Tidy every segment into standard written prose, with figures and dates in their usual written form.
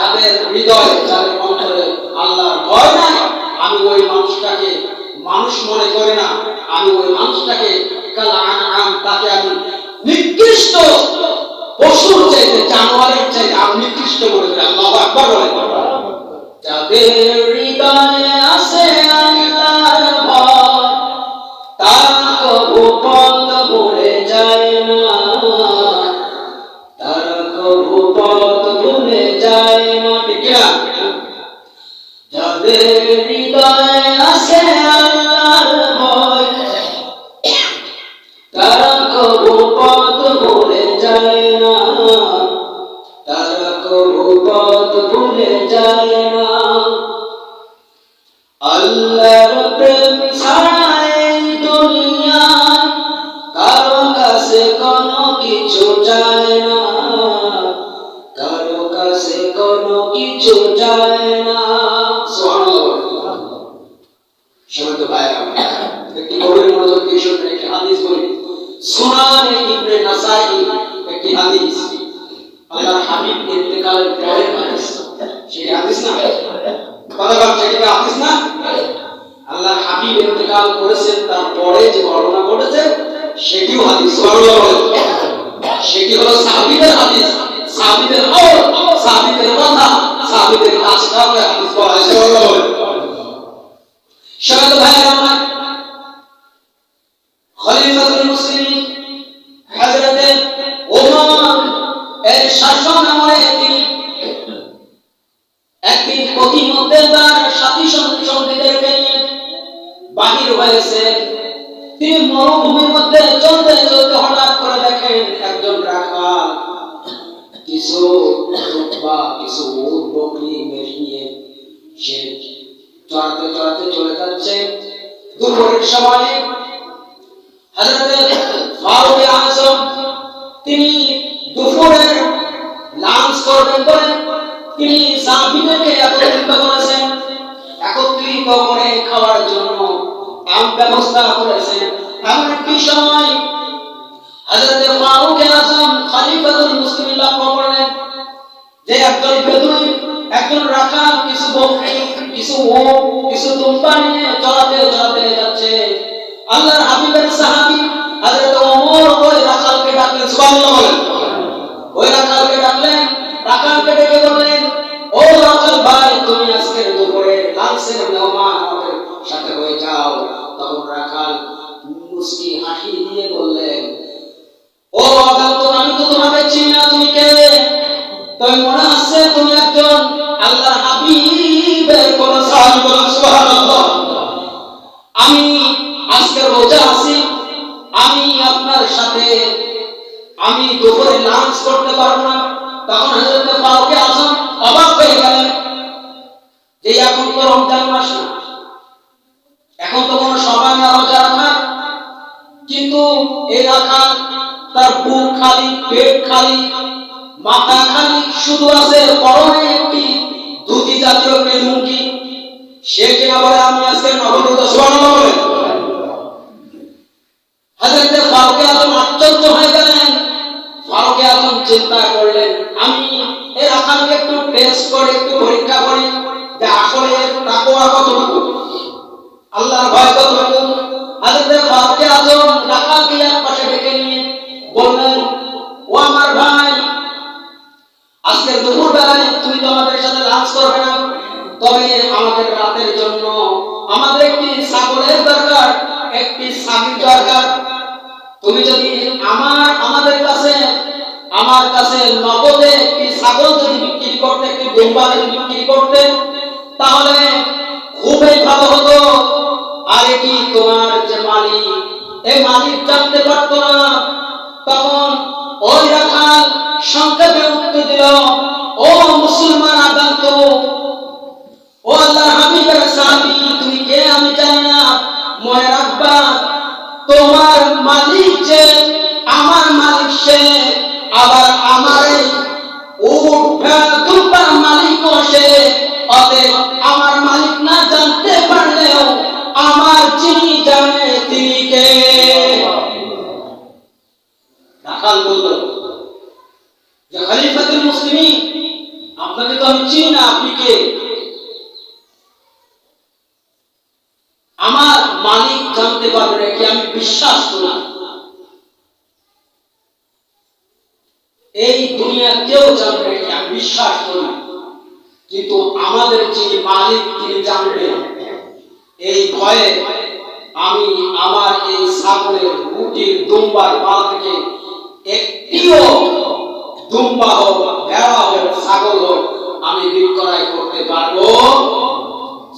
যাদের হৃদয়, যাদের অন্তরে আল্লাহর ভয় নাই, আমি ওই মানুষটাকে মানুষ মনে করি না, আমি ওই মানুষটাকে কাল আনআম, তাকে আমি নিকৃষ্ট পশুর চাইতে, জানোয়ারের চাইতে আমি নিকৃষ্ট মনে করি। আল্লাহু আকবার বলেন। যাদের হৃদয়ে আছে আল্লাহর ভয়, তারা কবু পথ ভুলে যায় না, তারা কবু পথ ভুলে যায় না। ঠিক না? যাদের হৃদয়ে আছে আল্লাহর ভয়, তারা কবু পথ ভুলে যায় না, তারা কবু পথ ভুলে যায় না। আল্লাহর প্রেম ছাড়া এই দুনিয়ায় কারো কাছে কোনো কিছু যায় না, কারো কাছে কোনো কিছু যায় না। সুবহানাল্লাহ। শুনতে ভাইরা, একটি গভীর মনোযোগ দিয়ে শুনবেন, একটি হাদিস বলি। সুনান ইবনে নাসাই একটি হাদিস, আল্লাহর হাবিব ইন্তেকালের পরে হাদিস। সেই হাদিস না, কথা বলেন, সেটা হাদিস না? আল্লাহর হাবিব ইন্তেকাল করেছেন, তারপরে যে ঘটনা ঘটেছে সেটিও হাদিস। সুবহানাল্লাহ বলেন। সেটি হলো সাহাবীদের হাদিস, সাহাবীদের কওল, সাহাবীদের কথা, সাহাবীদের কাজ করে হাদিস বলা হয়। সুবহানাল্লাহ বলেন। শাহেদ ভাইরা আমার, খলিফাতুল মুসলিমিন হযরতে ওমর এর শাসন আমলে একদিন পথিমধ্যে তার সাথী সঙ্গীদেরকে নিয়ে বাহির হয়েছে। তিনি মরুভূমির মধ্যে চলতে চলতে হঠাৎ করে দেখেন একজন রাখাল কিছু রূপা, কিছু উট বকরি মেষ নিয়ে সে চড়াতে চড়াতে চলে যাচ্ছে। দুপুরের সময় হযরতে ফারুক আযম তিনি দুপুরের লাঞ্চ করবেন বলে তিনি সাহাবীদেরকে একত্রিত করেছেন, একত্রিত করে খাওয়ার জন্য ব্যবস্থা করেছেন। এমন একটি সময় হযরতে ফারুক আযম খলিফাতুল মুসলিমিন লক্ষ্য করলেন যে একজন বেদুইন, একজন রাখাল কিছু বকরি, কিছু উট, কিছু দুম্বা নিয়ে চড়াতে চড়াতে যাচ্ছে। আল্লাহর হাবিবের সাহাবী হযরত ওমর ওই রাখালকে ডাকলেন। সুবহানাল্লাহ বলেন। ওই রাখালকে ডাকলেন, রাখালকে ডেকে বললেন, ও রাখাল ভাই, তুমি আজকে দুপুরে লাঞ্চের মেহমান আমাদের সাথে হয়ে যাও। তখন রাখাল মুস্কি হাসি দিয়ে বললেন, ও আগন্তুক, আমি তো তোমাকে চিনি না, তুমি কে? তবে মনে হচ্ছে তুমি একজন আল্লাহর হাবিবের কোন সাহাবী। বলেন সুবহানাল্লাহ। আমি আজকে রোজা আছি, আমি আপনার সাথে আমি দুপুরে লাঞ্চ করতে পারবো না। তখন হযরত ফারুক আযম অবাক হয়ে গেলেন যে এখন তো রমজান মাস না, এখন তো কোনো সময় না রোজা রাখার, কিন্তু এই রাখাল তার বুক খালি, পেট খালি, মাথা খালি, শুধু আছে পরনে একটি ধুতি জাতীয় একটি লুঙ্গি। সে কিনা বলে আমি আজকে নফল রোজা। সুবহানাল্লাহ বলেন। হযরত ফারুক আযম আশ্চর্য হয়ে গেলেন। ফারুক আযম চিন্তা করলেন, আমি এই রাখালকে একটু টেস্ট করে, একটু পরীক্ষা করি যে আসলে এর তাকওয়া কতটুকু, আল্লাহর ভয় কতটুকু। হযরত ফারুক আযম রাখালকে এক পাশে ডেকে নিয়ে বললেন, ও আমার ভাই, আজকে দুপুর বেলায় তুমি তো আমাদের সাথে লাঞ্চ করবে না, তবে আমাদের রাতের জন্য আমাদের একটি ছাগলের দরকার, একটি ছাগল দরকার। তুমি যদি আমার কাছে নগদে একটি ছাগল যদি বিক্রি করতে, একটি দুম্বা যদি বিক্রি করতে, তাহলে খুবই ভালো হতো। আর কি তোমার যে মালিক, এই মালিক জানতে পারতো না। তখন ওই রাখাল সংক্ষেপে উত্তর দিল, ও মুসলমান আগন্তুক, ও আল্লাহর হাবিবের সাহাবী, তুমি কে আমি জানি না, মনে রাখবা তোমার মালিক যে আমার মালিক, সে আবার আমার এই উট ভেড়া দুম্বার মালিকও সে। অতএব আমার মালিক না জানতে পারলেও আমার যিনি জানে তিনি কে। রাখাল বলল যে খলিফাতুল মুসলিমিন আপনাকে তো আমি চিনি না, আপনি কে? আমার মালিক জানতে পারবে নাকি আমি বিশ্বাস করি। এই দুনিয়া কেউ জানবে নাকি আমি বিশ্বাস করি, কিন্তু আমাদের যে মালিক তিনি জানবেন। এই ভয়ে আমি আমার এই ছাগলের মুটির দুম্বার পাল থেকে একটিও দুম্বা হোক, ভেড়া হোক, ছাগল হোক আমি বিক্রয় করতে পারবো।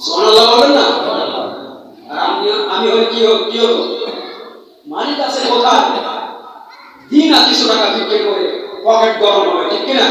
সুবহানাল্লাহ বলেন না? আর আমি হই কি হোক, কি হোক মালিক আছে কোথায়? দিন আর কিছু টাকা বিক্রি করে পকেট গরম হবে, ঠিক কিনা?